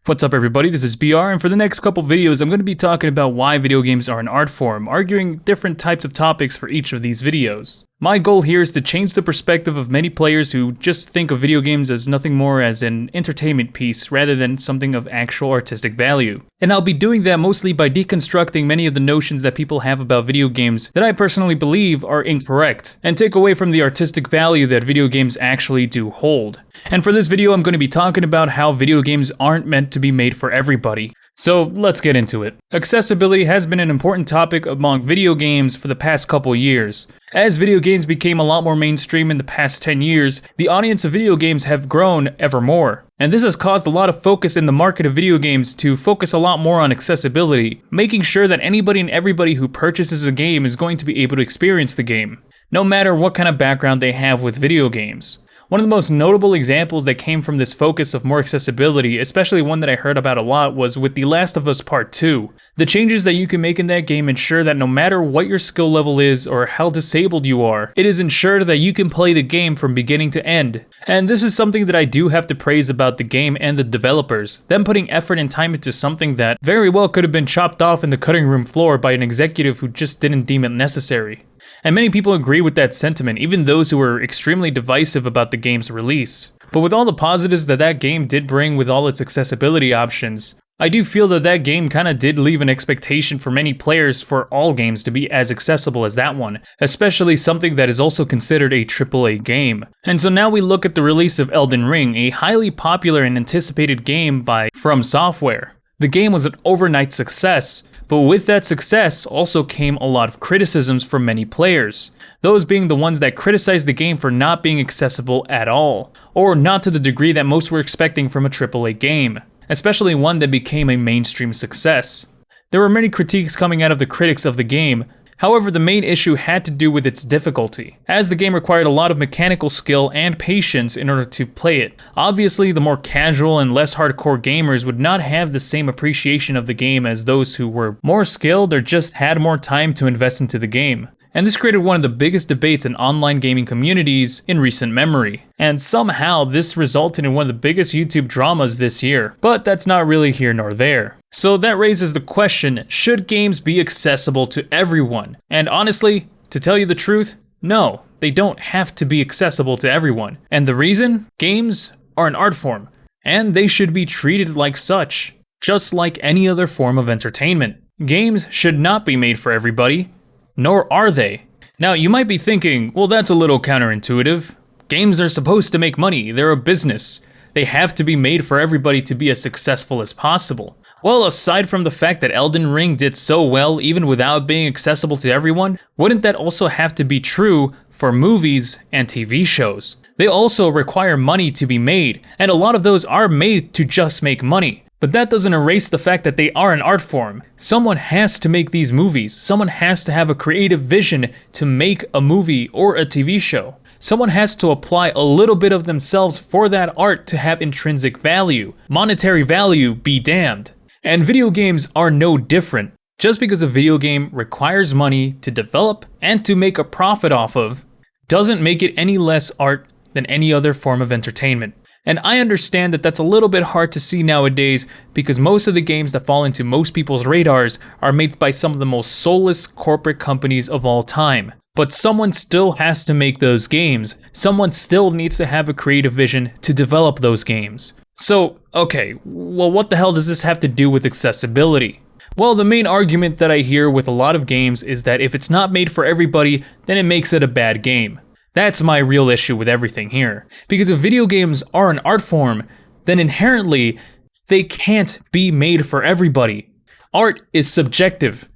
What's up everybody, this is BR, and for the next couple videos I'm going to be talking about why video games are an art form, arguing different types of topics for each of these videos. My goal here is to change the perspective of many players who just think of video games as nothing more as an entertainment piece rather than something of actual artistic value. And I'll be doing that mostly by deconstructing many of the notions that people have about video games that I personally believe are incorrect, and take away from the artistic value that video games actually do hold. And for this video I'm going to be talking about how video games aren't meant to be made for everybody. So let's get into it. Accessibility has been an important topic among video games for the past couple years. As video games became a lot more mainstream in the past 10 years, the audience of video games have grown ever more. And this has caused a lot of focus in the market of video games to focus a lot more on accessibility, making sure that anybody and everybody who purchases a game is going to be able to experience the game, no matter what kind of background they have with video games. One of the most notable examples that came from this focus of more accessibility, especially one that I heard about a lot, was with The Last of Us Part 2. The changes that you can make in that game ensure that no matter what your skill level is or how disabled you are, it is ensured that you can play the game from beginning to end. And this is something that I do have to praise about the game and the developers, them putting effort and time into something that very well could have been chopped off in the cutting room floor by an executive who just didn't deem it necessary. And many people agree with that sentiment, even those who were extremely divisive about the game's release. But with all the positives that that game did bring with all its accessibility options, I do feel that that game kinda did leave an expectation for many players for all games to be as accessible as that one, especially something that is also considered a AAA game. And so now we look at the release of Elden Ring, a highly popular and anticipated game by From Software. The game was an overnight success, but with that success also came a lot of criticisms from many players, those being the ones that criticized the game for not being accessible at all, or not to the degree that most were expecting from a AAA game, especially one that became a mainstream success. There were many critiques coming out of the critics of the game. However, the main issue had to do with its difficulty, as the game required a lot of mechanical skill and patience in order to play it. Obviously, the more casual and less hardcore gamers would not have the same appreciation of the game as those who were more skilled or just had more time to invest into the game. And this created one of the biggest debates in online gaming communities in recent memory. And somehow this resulted in one of the biggest YouTube dramas this year, but that's not really here nor there. So that raises the question, should games be accessible to everyone? And honestly, to tell you the truth, no, they don't have to be accessible to everyone. And the reason? Games are an art form, and they should be treated like such, just like any other form of entertainment. Games should not be made for everybody, nor are they. Now you might be thinking, well that's a little counterintuitive. Games are supposed to make money, they're a business. They have to be made for everybody to be as successful as possible. Well, aside from the fact that Elden Ring did so well even without being accessible to everyone, wouldn't that also have to be true for movies and TV shows? They also require money to be made, and a lot of those are made to just make money. But that doesn't erase the fact that they are an art form. Someone has to make these movies. Someone has to have a creative vision to make a movie or a TV show. Someone has to apply a little bit of themselves for that art to have intrinsic value. Monetary value be damned. And video games are no different. Just because a video game requires money to develop and to make a profit off of, doesn't make it any less art than any other form of entertainment. And I understand that that's a little bit hard to see nowadays because most of the games that fall into most people's radars are made by some of the most soulless corporate companies of all time. But someone still has to make those games. Someone still needs to have a creative vision to develop those games. So, okay, well what the hell does this have to do with accessibility? Well, the main argument that I hear with a lot of games is that if it's not made for everybody, then it makes it a bad game. That's my real issue with everything here. Because if video games are an art form, then inherently, they can't be made for everybody. Art is subjective.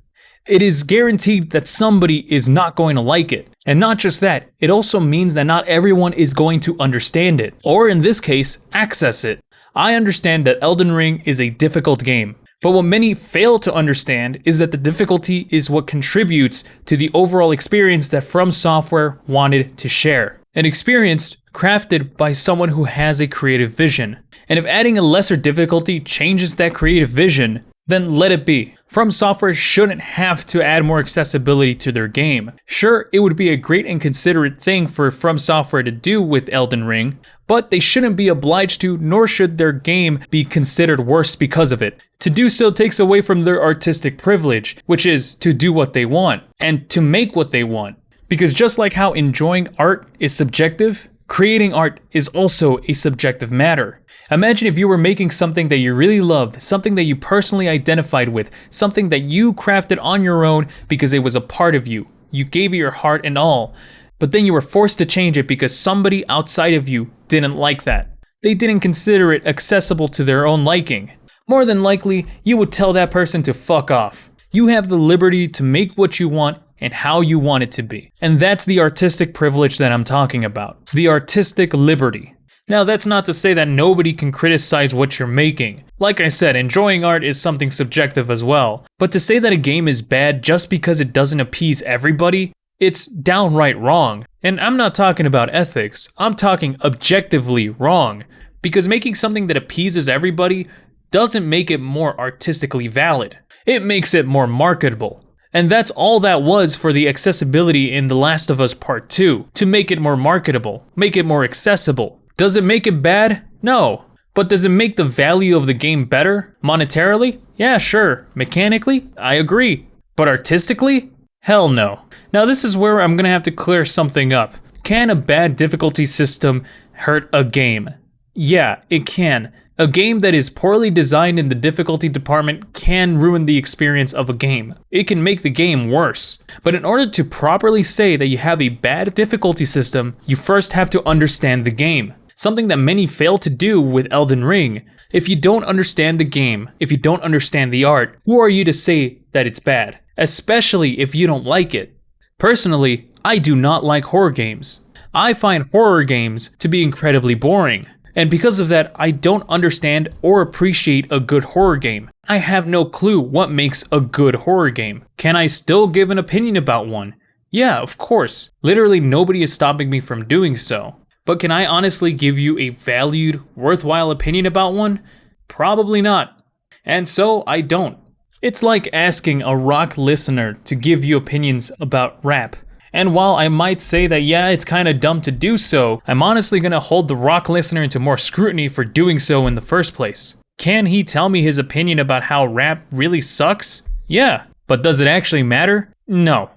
It is guaranteed that somebody is not going to like it. And not just that, it also means that not everyone is going to understand it, or in this case, access it. I understand that Elden Ring is a difficult game, but what many fail to understand is that the difficulty is what contributes to the overall experience that From Software wanted to share. An experience crafted by someone who has a creative vision. And if adding a lesser difficulty changes that creative vision, then let it be. From Software shouldn't have to add more accessibility to their game. Sure, it would be a great and considerate thing for From Software to do with Elden Ring, but they shouldn't be obliged to, nor should their game be considered worse because of it. To do so takes away from their artistic privilege, which is to do what they want, and to make what they want. Because just like how enjoying art is subjective, creating art is also a subjective matter. Imagine if you were making something that you really loved, something that you personally identified with, something that you crafted on your own because it was a part of you. You gave it your heart and all, but then you were forced to change it because somebody outside of you didn't like that. They didn't consider it accessible to their own liking. More than likely, you would tell that person to fuck off. You have the liberty to make what you want and how you want it to be. And that's the artistic privilege that I'm talking about. The artistic liberty. Now, that's not to say that nobody can criticize what you're making. Like I said, enjoying art is something subjective as well. But to say that a game is bad just because it doesn't appease everybody, it's downright wrong. And I'm not talking about ethics, I'm talking objectively wrong. Because making something that appeases everybody doesn't make it more artistically valid. It makes it more marketable. And that's all that was for the accessibility in The Last of Us Part 2, to make it more marketable, make it more accessible. Does it make it bad? No. But does it make the value of the game better? Monetarily? Yeah, sure. Mechanically? I agree. But artistically? Hell no. Now this is where I'm gonna have to clear something up. Can a bad difficulty system hurt a game? Yeah, it can. A game that is poorly designed in the difficulty department can ruin the experience of a game. It can make the game worse. But in order to properly say that you have a bad difficulty system, you first have to understand the game. Something that many fail to do with Elden Ring. If you don't understand the game, if you don't understand the art, who are you to say that it's bad? Especially if you don't like it. Personally, I do not like horror games. I find horror games to be incredibly boring. And because of that, I don't understand or appreciate a good horror game. I have no clue what makes a good horror game. Can I still give an opinion about one? Yeah, of course. Literally nobody is stopping me from doing so. But can I honestly give you a valued, worthwhile opinion about one? Probably not. And so I don't. It's like asking a rock listener to give you opinions about rap. And while I might say that yeah, it's kinda dumb to do so, I'm honestly gonna hold the rock listener into more scrutiny for doing so in the first place. Can he tell me his opinion about how rap really sucks? Yeah, but does it actually matter? No.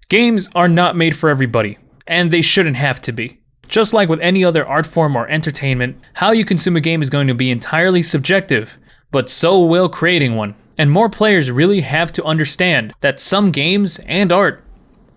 Games are not made for everybody, and they shouldn't have to be. Just like with any other art form or entertainment, how you consume a game is going to be entirely subjective, but so will creating one. And more players really have to understand that some games and art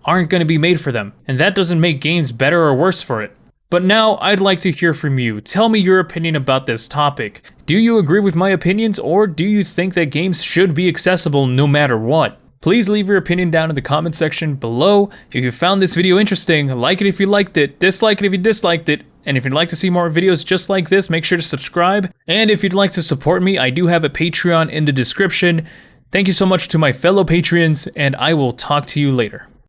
aren't going to be made for them, and that doesn't make games better or worse for it. But now I'd like to hear from you. Tell me your opinion about this topic. Do you agree with my opinions, or do you think that games should be accessible no matter what? Please leave your opinion down in the comment section below. If you found this video interesting, like it if you liked it, dislike it if you disliked it, and if you'd like to see more videos just like this, make sure to subscribe. And if you'd like to support me, I do have a Patreon in the description. Thank you so much to my fellow Patreons, and I will talk to you later.